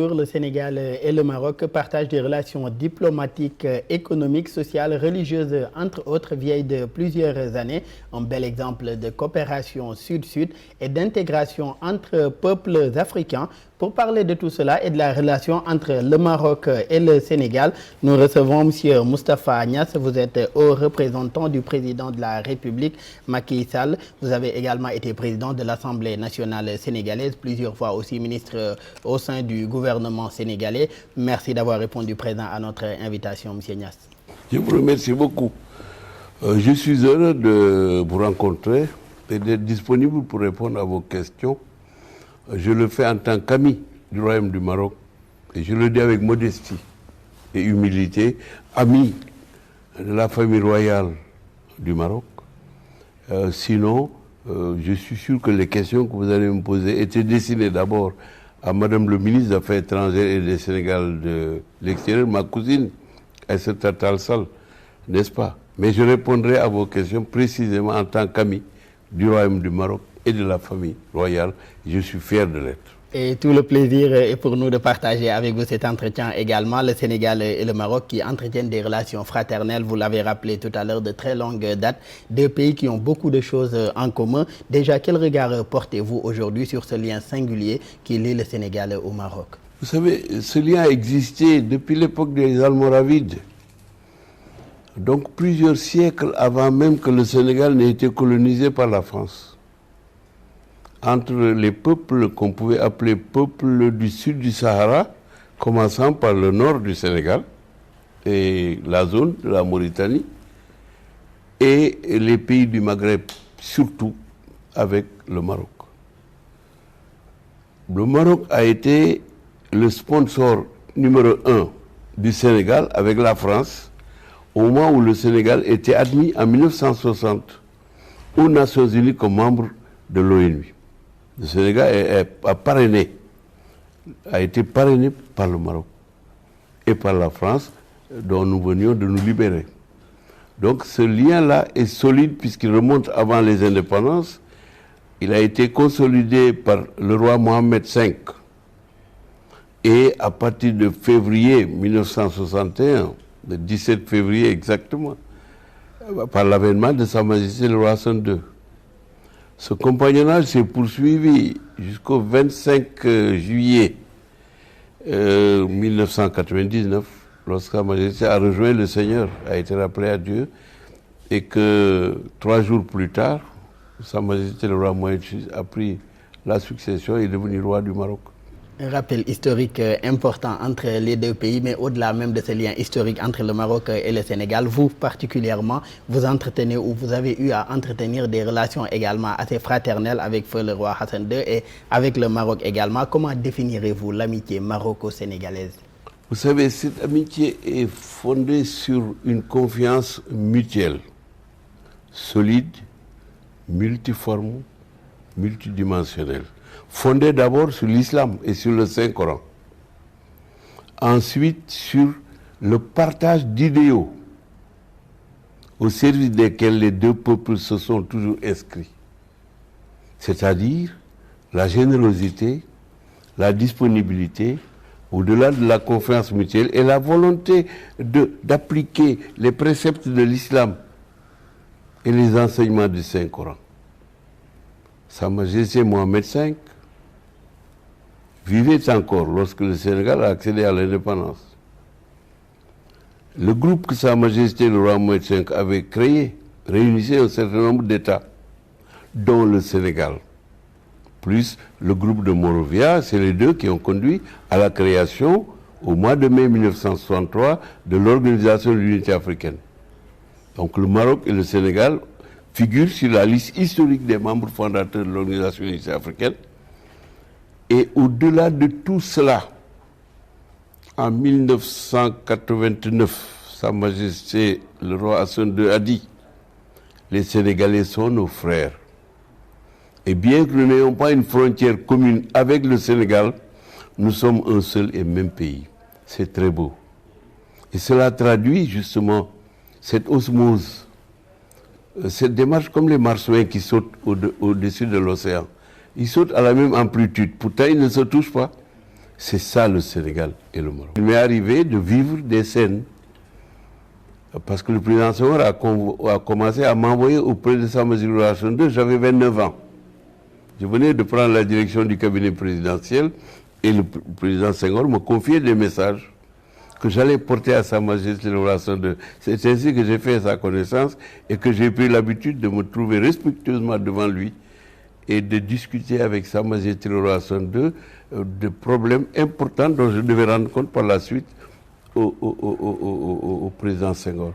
jour, le Sénégal et le Maroc partagent des relations diplomatiques, économiques, sociales, religieuses, entre autres, vieilles de plusieurs années. Un bel exemple de coopération sud-sud et d'intégration entre peuples africains. Pour parler de tout cela et de la relation entre le Maroc et le Sénégal, nous recevons M. Moustapha Niasse. Vous êtes haut représentant du président de la République, Macky Sall. Vous avez également été président de l'Assemblée nationale sénégalaise, plusieurs fois aussi ministre au sein du gouvernement sénégalais. Merci d'avoir répondu présent à notre invitation, M. Niasse. Je vous remercie beaucoup. Je suis heureux de vous rencontrer et d'être disponible pour répondre à vos questions. Je le fais en tant qu'ami du Royaume du Maroc et je le dis avec modestie et humilité, ami de la famille royale du Maroc. Sinon, je suis sûr que les questions que vous allez me poser étaient destinées d'abord à Madame le ministre des Affaires étrangères et du Sénégal de l'extérieur, ma cousine, Aïssata Tall Sall, n'est-ce pas? Mais je répondrai à vos questions précisément en tant qu'ami du Royaume du Maroc et de la famille royale. Je suis fier de l'être. Et tout le plaisir est pour nous de partager avec vous cet entretien également. Le Sénégal et le Maroc qui entretiennent des relations fraternelles, vous l'avez rappelé tout à l'heure, de très longue date. Deux pays qui ont beaucoup de choses en commun. Déjà, quel regard portez-vous aujourd'hui sur ce lien singulier qui lie le Sénégal au Maroc? Vous savez, ce lien a existé depuis l'époque des Almoravides. Donc plusieurs siècles avant même que le Sénégal n'ait été colonisé par la France. Entre les peuples qu'on pouvait appeler peuples du sud du Sahara, commençant par le nord du Sénégal et la zone de la Mauritanie, et les pays du Maghreb, surtout avec le Maroc. Le Maroc a été le sponsor numéro 1 du Sénégal avec la France, au moment où le Sénégal était admis en 1960 aux Nations Unies comme membre de l'ONU. Le Sénégal a été parrainé par le Maroc et par la France, dont nous venions de nous libérer. Donc ce lien-là est solide puisqu'il remonte avant les indépendances. Il a été consolidé par le roi Mohamed V. Et à partir de février 1961, le 17 février exactement, par l'avènement de Sa Majesté le roi Hassan II. Ce compagnonnage s'est poursuivi jusqu'au 25 juillet 1999, lorsque Sa Majesté a rejoint le Seigneur, a été rappelé à Dieu, et que 3 jours plus tard, Sa Majesté le roi Mohamed VI a pris la succession et est devenu roi du Maroc. Un rappel historique important entre les deux pays, mais au-delà même de ce lien historique entre le Maroc et le Sénégal, vous particulièrement, vous entretenez ou vous avez eu à entretenir des relations également assez fraternelles avec feu le roi Hassan II et avec le Maroc également. Comment définirez-vous l'amitié maroco-sénégalaise? Vous savez, cette amitié est fondée sur une confiance mutuelle, solide, multiforme, multidimensionnelle. Fondée d'abord sur l'islam et sur le Saint-Coran. Ensuite, sur le partage d'idéaux au service desquels les deux peuples se sont toujours inscrits. C'est-à-dire la générosité, la disponibilité, au-delà de la confiance mutuelle et la volonté d'appliquer les préceptes de l'islam et les enseignements du Saint-Coran. Sa Majesté Mohamed V vivait encore lorsque le Sénégal a accédé à l'indépendance. Le groupe que Sa Majesté le roi Mohamed V avait créé réunissait un certain nombre d'États, dont le Sénégal. Plus le groupe de Monrovia, c'est les deux qui ont conduit à la création, au mois de mai 1963, de l'Organisation de l'Unité africaine. Donc le Maroc et le Sénégal figurent sur la liste historique des membres fondateurs de l'Organisation de l'Unité africaine. Et au-delà de tout cela, en 1989, Sa Majesté le roi Hassan II a dit « Les Sénégalais sont nos frères. Et bien que nous n'ayons pas une frontière commune avec le Sénégal, nous sommes un seul et même pays. » C'est très beau. Et cela traduit justement cette osmose, cette démarche comme les marsouins qui sautent au-dessus de l'océan. Ils sautent à la même amplitude, pourtant ils ne se touchent pas. C'est ça le Sénégal et le Maroc. Il m'est arrivé de vivre des scènes parce que le président Senghor a commencé à m'envoyer auprès de Sa Majesté le Roi Hassan II, j'avais 29 ans. Je venais de prendre la direction du cabinet présidentiel et le président Senghor me confiait des messages que j'allais porter à Sa Majesté le Roi Hassan II. C'est ainsi que j'ai fait sa connaissance et que j'ai pris l'habitude de me trouver respectueusement devant lui et de discuter avec Sa Majesté le Roi Hassan II de problèmes importants dont je devais rendre compte par la suite au président Senghor.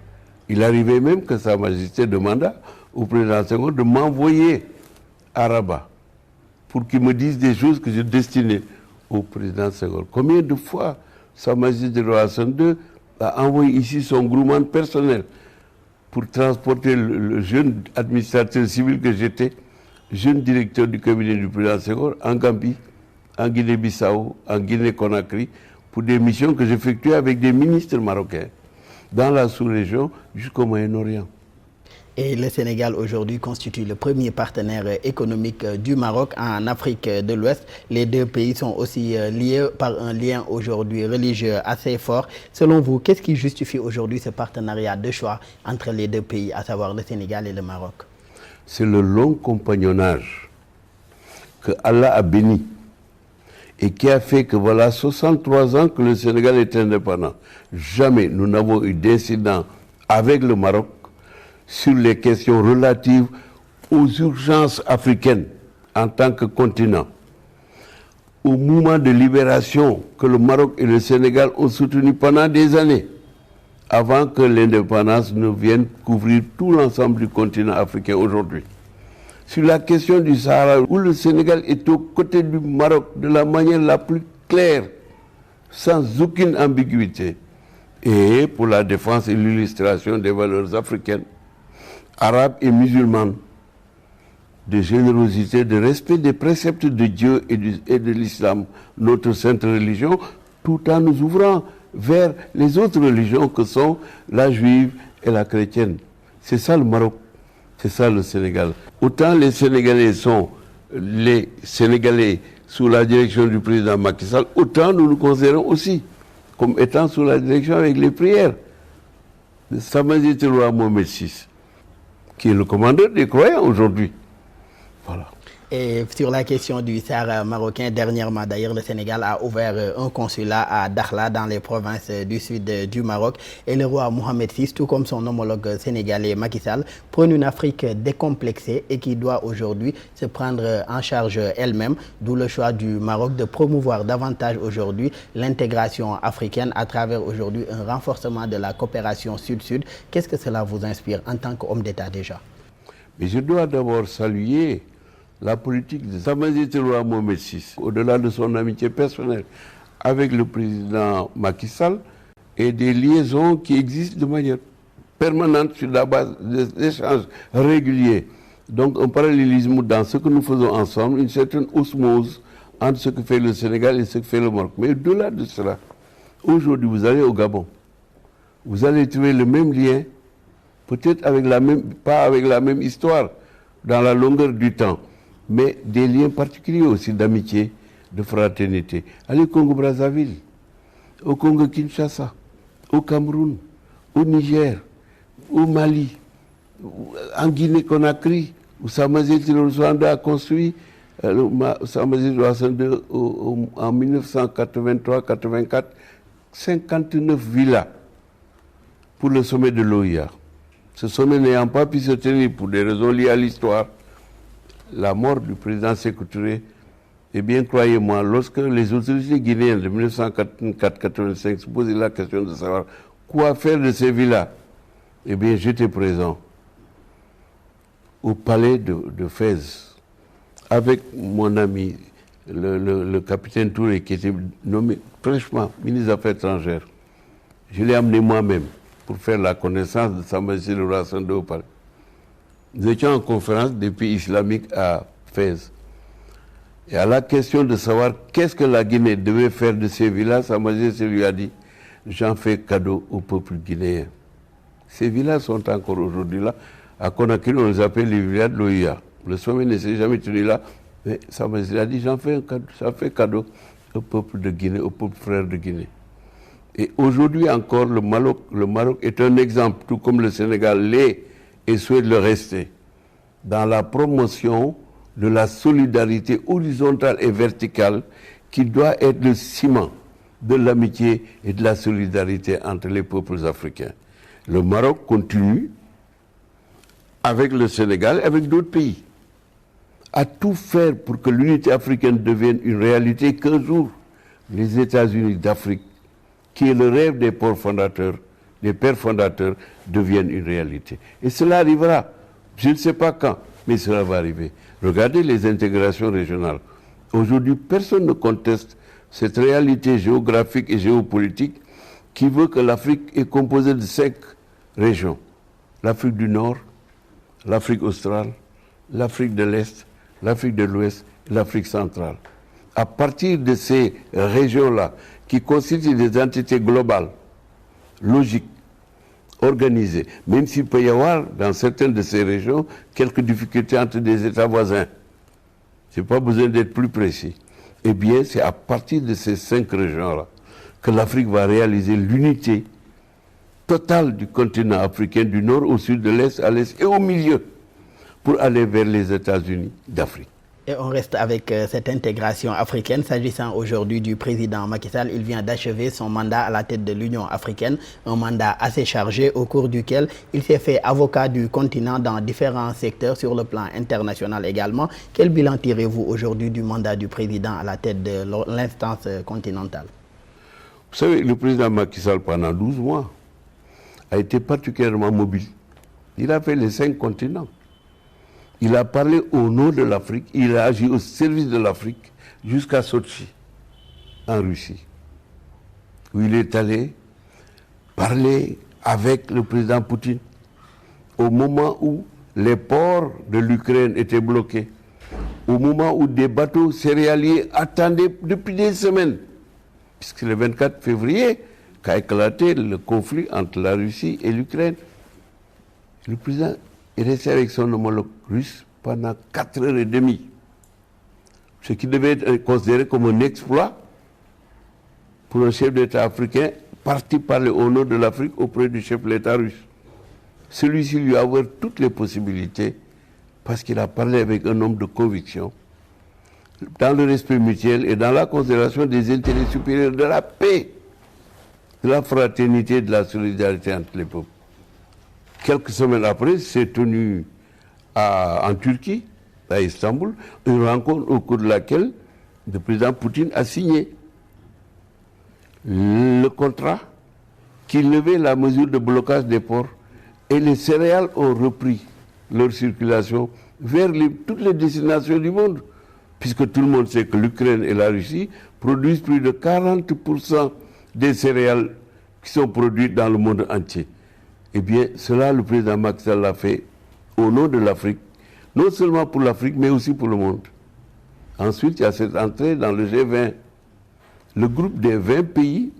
Il arrivait même que Sa Majesté demanda au président Senghor de m'envoyer à Rabat pour qu'il me dise des choses que je destinais au président Senghor. Combien de fois Sa Majesté le Roi Hassan II a envoyé ici son groupement personnel pour transporter le jeune administrateur civil que j'étais, jeune directeur du cabinet du président Senghor, en Gambie, en Guinée-Bissau, en Guinée-Conakry, pour des missions que j'effectuais avec des ministres marocains, dans la sous-région jusqu'au Moyen-Orient. Et le Sénégal aujourd'hui constitue le premier partenaire économique du Maroc en Afrique de l'Ouest. Les deux pays sont aussi liés par un lien aujourd'hui religieux assez fort. Selon vous, qu'est-ce qui justifie aujourd'hui ce partenariat de choix entre les deux pays, à savoir le Sénégal et le Maroc? C'est le long compagnonnage que Allah a béni et qui a fait que voilà 63 ans que le Sénégal est indépendant. Jamais nous n'avons eu d'incident avec le Maroc sur les questions relatives aux urgences africaines en tant que continent, au mouvement de libération que le Maroc et le Sénégal ont soutenu pendant des années, avant que l'indépendance ne vienne couvrir tout l'ensemble du continent africain aujourd'hui. Sur la question du Sahara, où le Sénégal est aux côtés du Maroc de la manière la plus claire, sans aucune ambiguïté, et pour la défense et l'illustration des valeurs africaines, arabes et musulmanes, de générosité, de respect des préceptes de Dieu et de l'islam, notre sainte religion, tout en nous ouvrant vers les autres religions que sont la juive et la chrétienne. C'est ça le Maroc, c'est ça le Sénégal. Autant les Sénégalais sont les Sénégalais sous la direction du président Macky Sall, autant nous nous considérons aussi comme étant sous la direction avec les prières de Sa Majesté le Roi Mohamed VI, qui est le commandeur des croyants aujourd'hui. Voilà. Et sur la question du Sahara marocain, dernièrement d'ailleurs, le Sénégal a ouvert un consulat à Dakhla dans les provinces du sud du Maroc. Et le roi Mohamed VI, tout comme son homologue sénégalais Macky Sall, prône une Afrique décomplexée et qui doit aujourd'hui se prendre en charge elle-même. D'où le choix du Maroc de promouvoir davantage aujourd'hui l'intégration africaine à travers aujourd'hui un renforcement de la coopération sud-sud. Qu'est-ce que cela vous inspire en tant qu'homme d'État déjà? Mais je dois d'abord saluer la politique de Sa Majesté le Roi Mohamed VI, au-delà de son amitié personnelle avec le président Macky Sall, et des liaisons qui existent de manière permanente sur la base d'échanges réguliers. Donc un parallélisme dans ce que nous faisons ensemble, une certaine osmose entre ce que fait le Sénégal et ce que fait le Maroc. Mais au-delà de cela, aujourd'hui vous allez au Gabon, vous allez trouver le même lien, peut-être avec pas avec la même histoire dans la longueur du temps, mais des liens particuliers aussi d'amitié, de fraternité. Allez au Congo-Brazzaville, au Congo-Kinshasa, au Cameroun, au Niger, au Mali, en Guinée-Conakry, où Sa Majesté le Rwanda a construit Sa Majesté le Hassan II en 1983-84, 59 villas pour le sommet de l'OIA. Ce sommet n'ayant pas pu se tenir pour des raisons liées à l'histoire, la mort du président Sékou Touré, eh bien, croyez-moi, lorsque les autorités guinéennes de 1984-85 se posaient la question de savoir quoi faire de ces villas, eh bien, j'étais présent au palais de Fès avec mon ami, le capitaine Touré, qui était nommé fraîchement ministre des Affaires étrangères. Je l'ai amené moi-même pour faire la connaissance de Sa Majesté le Roi Hassan II au palais. Nous étions en conférence des pays islamiques à Fès. Et à la question de savoir qu'est-ce que la Guinée devait faire de ces villas, Sa Majesté lui a dit « J'en fais cadeau au peuple guinéen ». Ces villas sont encore aujourd'hui là. À Conakry, on les appelle les villas de l'OIA. Le sommet ne s'est jamais tenu là, mais Sa Majesté a dit « J'en fais cadeau au peuple de Guinée, au peuple frère de Guinée. Et aujourd'hui encore, le Maroc est un exemple, tout comme le Sénégal l'est et souhaite le rester, dans la promotion de la solidarité horizontale et verticale qui doit être le ciment de l'amitié et de la solidarité entre les peuples africains. Le Maroc continue, avec le Sénégal et avec d'autres pays, à tout faire pour que l'unité africaine devienne une réalité qu'un jour, les États-Unis d'Afrique, qui est le rêve des pères fondateurs, deviennent une réalité. Et cela arrivera. Je ne sais pas quand, mais cela va arriver. Regardez les intégrations régionales. Aujourd'hui, personne ne conteste cette réalité géographique et géopolitique qui veut que l'Afrique est composée de 5 régions. L'Afrique du Nord, l'Afrique australe, l'Afrique de l'Est, l'Afrique de l'Ouest, l'Afrique centrale. À partir de ces régions-là, qui constituent des entités globales, logiques, organisées, même s'il peut y avoir, dans certaines de ces régions, quelques difficultés entre des États voisins. Je n'ai pas besoin d'être plus précis. Eh bien, c'est à partir de ces 5 régions-là que l'Afrique va réaliser l'unité totale du continent africain, du nord au sud, de l'est à l'est et au milieu, pour aller vers les États-Unis d'Afrique. Et on reste avec cette intégration africaine. S'agissant aujourd'hui du président Macky Sall, il vient d'achever son mandat à la tête de l'Union africaine, un mandat assez chargé au cours duquel il s'est fait avocat du continent dans différents secteurs sur le plan international également. Quel bilan tirez-vous aujourd'hui du mandat du président à la tête de l'instance continentale? Vous savez, le président Macky Sall, pendant 12 mois, a été particulièrement mobile. Il a fait les 5 continents. Il a parlé au nom de l'Afrique, il a agi au service de l'Afrique jusqu'à Sochi, en Russie, où il est allé parler avec le président Poutine au moment où les ports de l'Ukraine étaient bloqués, au moment où des bateaux céréaliers attendaient depuis des semaines, puisque le 24 février qu'a éclaté le conflit entre la Russie et l'Ukraine. Le président est resté avec son homologue russe pendant 4h30, ce qui devait être considéré comme un exploit pour un chef d'État africain parti parler au nom de l'Afrique auprès du chef de l'État russe. Celui-ci lui a ouvert toutes les possibilités parce qu'il a parlé avec un homme de conviction, dans le respect mutuel et dans la considération des intérêts supérieurs de la paix, de la fraternité et de la solidarité entre les peuples. Quelques semaines après, c'est tenu en Turquie, à Istanbul, une rencontre au cours de laquelle le président Poutine a signé le contrat qui levait la mesure de blocage des ports et les céréales ont repris leur circulation vers toutes les destinations du monde, puisque tout le monde sait que l'Ukraine et la Russie produisent plus de 40% des céréales qui sont produites dans le monde entier. Eh bien, cela, le président Macky Sall l'a fait au nom de l'Afrique, non seulement pour l'Afrique, mais aussi pour le monde. Ensuite, il y a cette entrée dans le G20, le groupe des 20 pays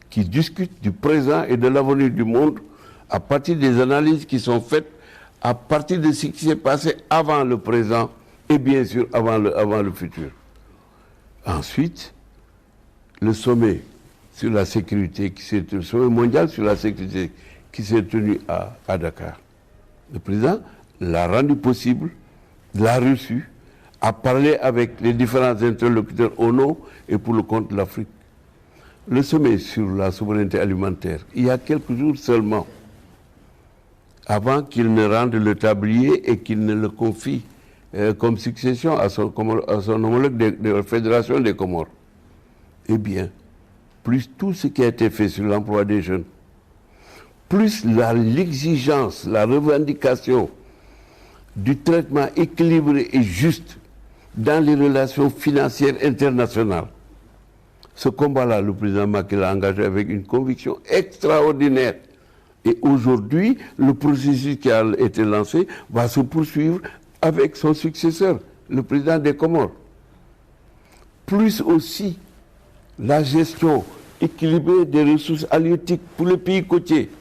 qui discutent du présent et de l'avenir du monde à partir des analyses qui sont faites, à partir de ce qui s'est passé avant le présent et bien sûr avant le futur. Ensuite, le sommet sur la sécurité, le sommet mondial sur la sécurité qui s'est tenu à Dakar. Le président l'a rendu possible, l'a reçu, a parlé avec les différents interlocuteurs au nom et pour le compte de l'Afrique. Le sommet sur la souveraineté alimentaire, il y a quelques jours seulement, avant qu'il ne rende le tablier et qu'il ne le confie comme succession à son homologue de la Fédération des Comores. Eh bien, plus tout ce qui a été fait sur l'emploi des jeunes, plus l'exigence, la revendication du traitement équilibré et juste dans les relations financières internationales. Ce combat-là, le président Macky l'a engagé avec une conviction extraordinaire. Et aujourd'hui, le processus qui a été lancé va se poursuivre avec son successeur, le président des Comores. Plus aussi la gestion équilibrée des ressources halieutiques pour les pays côtiers.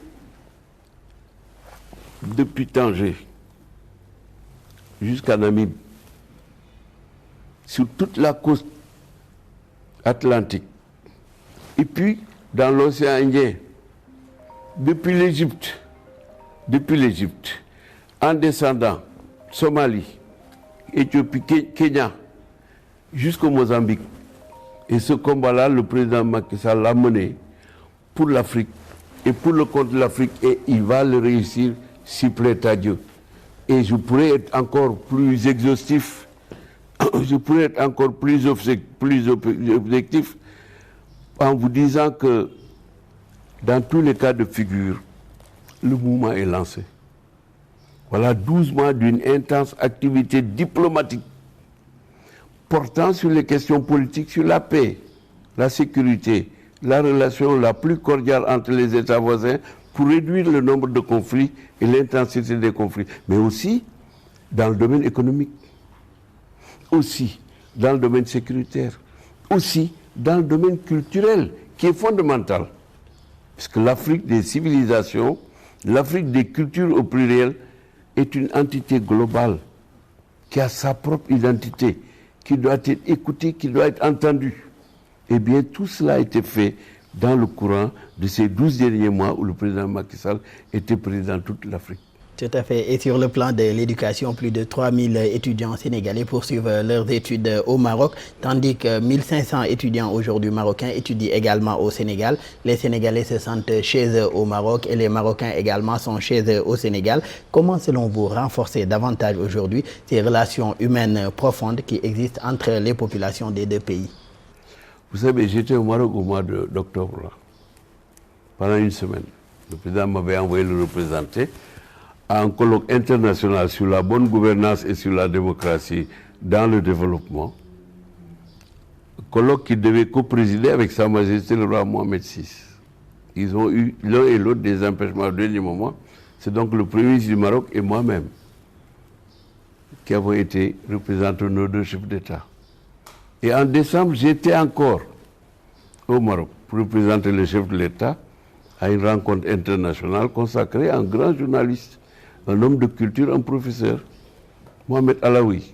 Depuis Tanger jusqu'à Namibie, sur toute la côte Atlantique, et puis dans l'océan Indien, depuis l'Égypte, en descendant, Somalie, Éthiopie, Kenya, jusqu'au Mozambique. Et ce combat-là, le président Macky Sall l'a mené pour l'Afrique et pour le compte de l'Afrique, et il va le réussir s'il plaît à Dieu. Et je pourrais être encore plus exhaustif, je pourrais être encore plus objectif en vous disant que dans tous les cas de figure, le mouvement est lancé. Voilà 12 mois d'une intense activité diplomatique portant sur les questions politiques, sur la paix, la sécurité, la relation la plus cordiale entre les États voisins pour réduire le nombre de conflits et l'intensité des conflits, mais aussi dans le domaine économique, aussi dans le domaine sécuritaire, aussi dans le domaine culturel, qui est fondamental. Parce que l'Afrique des civilisations, l'Afrique des cultures au pluriel, est une entité globale qui a sa propre identité, qui doit être écoutée, qui doit être entendue. Eh bien, tout cela a été fait dans le courant de ces 12 derniers mois où le président Macky Sall était président de toute l'Afrique. Tout à fait. Et sur le plan de l'éducation, plus de 3000 étudiants sénégalais poursuivent leurs études au Maroc, tandis que 1500 étudiants aujourd'hui marocains étudient également au Sénégal. Les Sénégalais se sentent chez eux au Maroc et les Marocains également sont chez eux au Sénégal. Comment, selon vous, renforcer davantage aujourd'hui ces relations humaines profondes qui existent entre les populations des deux pays? Vous savez, j'étais au Maroc au mois d'octobre, pendant une semaine. Le président m'avait envoyé le représenter à un colloque international sur la bonne gouvernance et sur la démocratie dans le développement. Colloque qui devait co-présider avec Sa Majesté le roi Mohamed VI. Ils ont eu l'un et l'autre des empêchements au dernier moment. C'est donc le premier ministre du Maroc et moi-même qui avons été représentés nos deux chefs d'État. Et en décembre, j'étais encore au Maroc pour représenter le chef de l'État à une rencontre internationale consacrée à un grand journaliste, un homme de culture, un professeur, Mohamed Alaoui.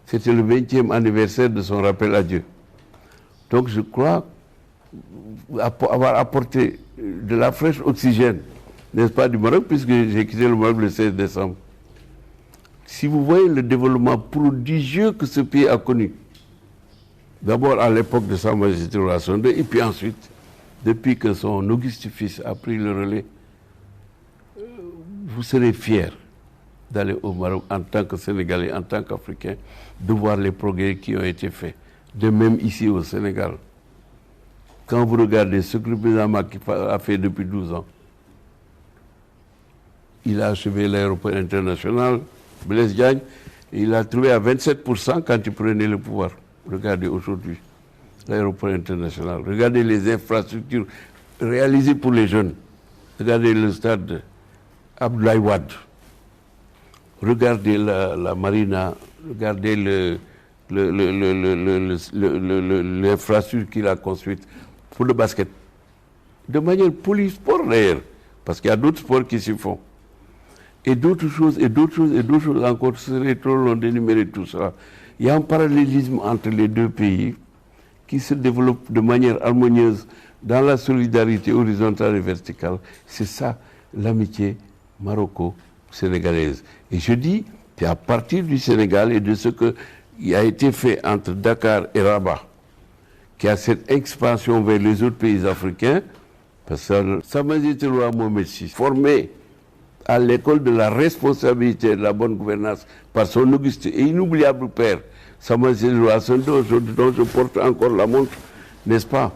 C'était le 20e anniversaire de son rappel à Dieu. Donc je crois avoir apporté de la fraîche oxygène, n'est-ce pas, du Maroc, puisque j'ai quitté le Maroc le 16 décembre. Si vous voyez le développement prodigieux que ce pays a connu, d'abord à l'époque de Sa Majesté le roi Hassan II, et puis ensuite, depuis que son auguste fils a pris le relais, vous serez fiers d'aller au Maroc en tant que Sénégalais, en tant qu'Africain, de voir les progrès qui ont été faits. De même ici au Sénégal. Quand vous regardez ce que le président Macky a fait depuis 12 ans, il a achevé l'aéroport international, Blaise Diagne, et il a trouvé à 27% quand il prenait le pouvoir. Regardez aujourd'hui l'aéroport international. Regardez les infrastructures réalisées pour les jeunes. Regardez le stade Abdoulaye Wade. Regardez la marina. Regardez l'infrastructure qu'il a construite pour le basket. De manière polysport d'ailleurs, parce qu'il y a d'autres sports qui s'y font. Et d'autres choses, et d'autres choses, et d'autres choses encore. Ce serait trop long d'énumérer tout ça. Il y a un parallélisme entre les deux pays qui se développe de manière harmonieuse dans la solidarité horizontale et verticale. C'est ça l'amitié maroco-sénégalaise. Et je dis qu'à partir du Sénégal et de ce qui a été fait entre Dakar et Rabat, qui a cette expansion vers les autres pays africains, parce que Sa Majesté le roi Mohamed VI, formé à l'école de la responsabilité et de la bonne gouvernance par son auguste et inoubliable père, Sa Majesté le roi Hassan II, dont je porte encore la montre, n'est-ce pas?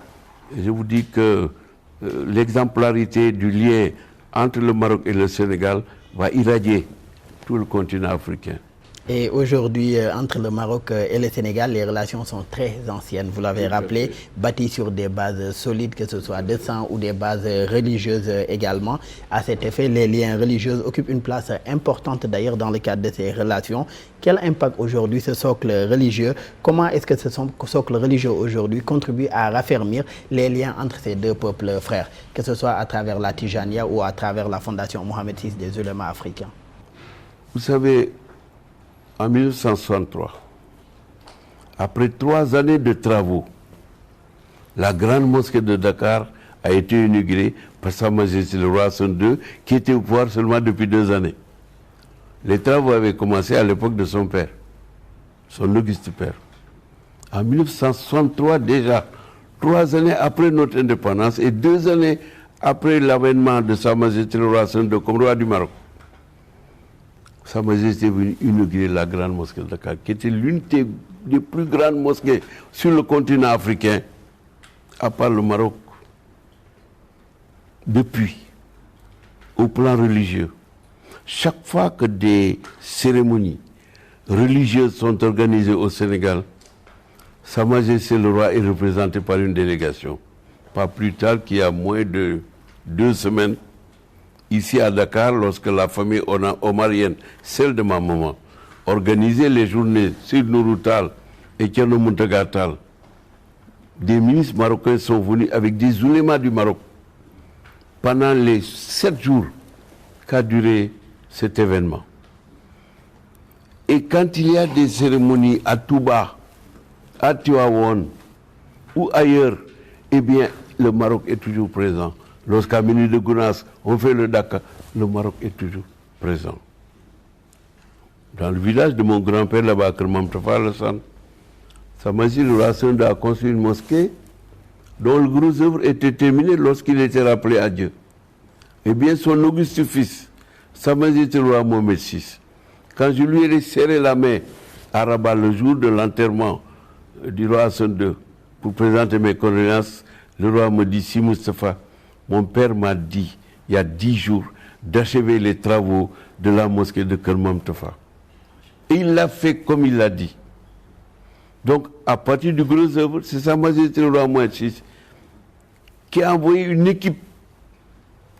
Et je vous dis que l'exemplarité du lien entre le Maroc et le Sénégal va irradier tout le continent africain. Et aujourd'hui, entre le Maroc et le Sénégal, les relations sont très anciennes. Vous l'avez rappelé, bâties sur des bases solides, que ce soit de sang ou des bases religieuses également. À cet effet, les liens religieux occupent une place importante d'ailleurs dans le cadre de ces relations. Quel impact aujourd'hui ce socle religieux? Comment est-ce que ce socle religieux aujourd'hui contribue à raffermir les liens entre ces deux peuples frères, que ce soit à travers la Tijania ou à travers la Fondation Mohamed VI des ulémas africains? Vous savez, en 1963, après 3 années de travaux La grande mosquée de Dakar a été inaugurée par Sa Majesté le roi Hassan II, qui était au pouvoir seulement depuis 2 années. Les travaux avaient commencé à l'époque de son père, son auguste père. En 1963 déjà, 3 années après notre indépendance et 2 années après l'avènement de Sa Majesté le roi Hassan II comme roi du Maroc, Sa Majesté est venue inaugurer la grande mosquée de Dakar, qui était l'une des plus grandes mosquées sur le continent africain, à part le Maroc. Depuis, au plan religieux, chaque fois que des cérémonies religieuses sont organisées au Sénégal, Sa Majesté le roi est représenté par une délégation. Pas plus tard qu'il y a moins de 2 semaines, ici à Dakar, lorsque la famille omarienne, celle de ma maman, organisait les journées sur Nourou Tall et Thierno Mountaga Tall, des ministres marocains sont venus avec des oulémas du Maroc pendant les 7 jours qu'a duré cet événement. Et quand il y a des cérémonies à Touba, à Tivaouane ou ailleurs, eh bien, le Maroc est toujours présent. Lorsqu'à Médina de Gounass, on fait le Dakar, le Maroc est toujours présent. Dans le village de mon grand-père, là-bas, à Kermam Tafa, Sa Majesté le roi Hassan II a construit une mosquée dont le gros œuvre était terminé lorsqu'il était rappelé à Dieu. Eh bien, son auguste fils, Sa Majesté le roi Mohamed VI, quand je lui ai serré la main à Rabat le jour de l'enterrement du roi Hassan II, pour présenter mes condoléances, le roi me dit, Si Moustapha, mon père m'a dit, il y a 10 jours, d'achever les travaux de la mosquée de Kermam Tafa. Et il l'a fait comme il l'a dit. Donc, à partir du gros œuvre, c'est Sa Majesté le roi Mohamed VI qui a envoyé une équipe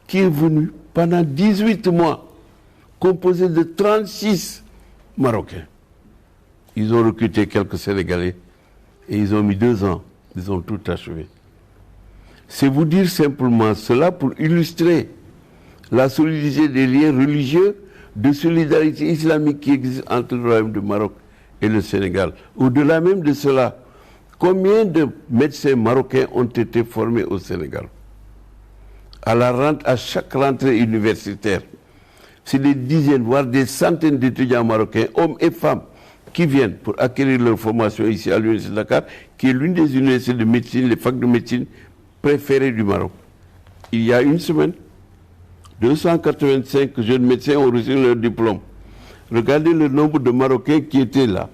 qui est venue pendant 18 mois, composée de 36 Marocains. Ils ont recruté quelques Sénégalais et ils ont mis 2 ans, ils ont tout achevé. C'est vous dire simplement cela pour illustrer la solidité des liens religieux de solidarité islamique qui existe entre le Royaume du Maroc et le Sénégal. Au-delà même de cela, combien de médecins marocains ont été formés au Sénégal? À chaque rentrée universitaire, c'est des dizaines, voire des centaines d'étudiants marocains, hommes et femmes, qui viennent pour acquérir leur formation ici à l'Université de Dakar, qui est l'une des universités de médecine, les facs de médecine préférées du Maroc. Il y a une semaine, 285 jeunes médecins ont reçu leur diplôme. Regardez le nombre de Marocains qui étaient là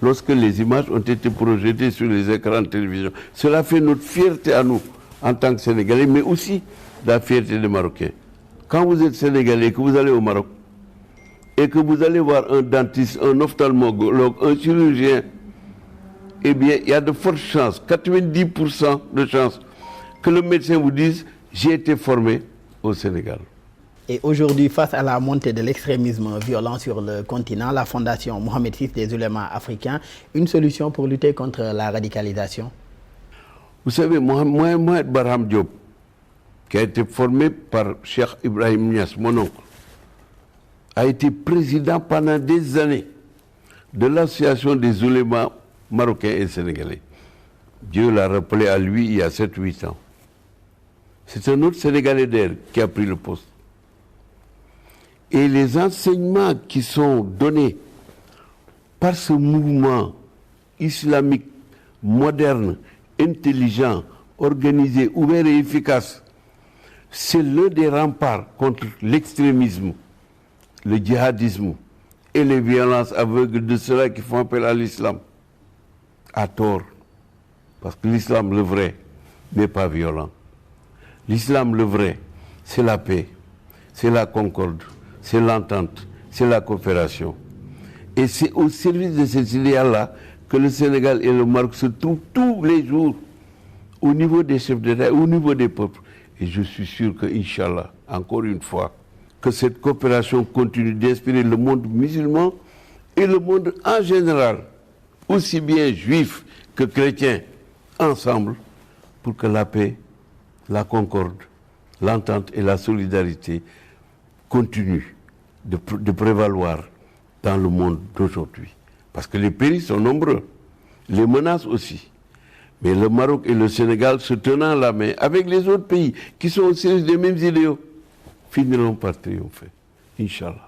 lorsque les images ont été projetées sur les écrans de télévision. Cela fait notre fierté à nous, en tant que Sénégalais, mais aussi la fierté des Marocains. Quand vous êtes Sénégalais et que vous allez au Maroc, et que vous allez voir un dentiste, un ophtalmologue, un chirurgien, eh bien, il y a de fortes chances, 90% de chances, que le médecin vous dise « j'ai été formé au Sénégal ». Et aujourd'hui, face à la montée de l'extrémisme violent sur le continent, la Fondation Mohamed VI des oulémas africains, une solution pour lutter contre la radicalisation? Vous savez, Mohamed Barham Diop, qui a été formé par Cheikh Ibrahim Niass, mon oncle, a été président pendant des années de l'association des oulémas marocains et sénégalais. Dieu l'a rappelé à lui il y a 7-8 ans. C'est un autre Sénégalais d'air qui a pris le poste. Et les enseignements qui sont donnés par ce mouvement islamique moderne, intelligent, organisé, ouvert et efficace, c'est l'un des remparts contre l'extrémisme, le djihadisme et les violences aveugles de ceux-là qui font appel à l'islam. À tort. Parce que l'islam, le vrai, n'est pas violent. L'islam, le vrai, c'est la paix, c'est la concorde, c'est l'entente, c'est la coopération. Et c'est au service de cet idéal-là que le Sénégal et le Maroc se trouvent tous les jours au niveau des chefs d'État, au niveau des peuples. Et je suis sûr que, Inch'Allah, encore une fois, que cette coopération continue d'inspirer le monde musulman et le monde en général, aussi bien juifs que chrétiens, ensemble, pour que la paix, la concorde, l'entente et la solidarité continuent de prévaloir dans le monde d'aujourd'hui. Parce que les périls sont nombreux, les menaces aussi. Mais le Maroc et le Sénégal, se tenant la main avec les autres pays qui sont aussi des mêmes idéaux, finiront par triompher, Inch'Allah.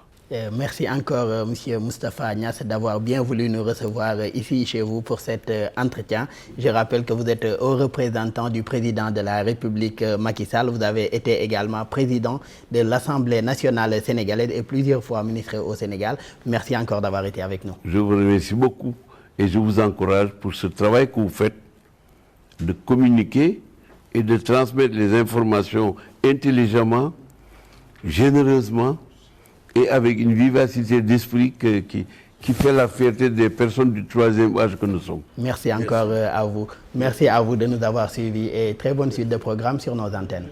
Merci encore, Monsieur Moustapha Niasse, d'avoir bien voulu nous recevoir ici chez vous pour cet entretien. Je rappelle que vous êtes haut représentant du président de la République, Macky Sall. Vous avez été également président de l'Assemblée nationale sénégalaise et plusieurs fois ministre au Sénégal. Merci encore d'avoir été avec nous. Je vous remercie beaucoup et je vous encourage pour ce travail que vous faites de communiquer et de transmettre les informations intelligemment, généreusement, et avec une vivacité d'esprit qui fait la fierté des personnes du troisième âge que nous sommes. Merci encore à vous. Merci à vous de nous avoir suivis et très bonne suite de programme sur nos antennes.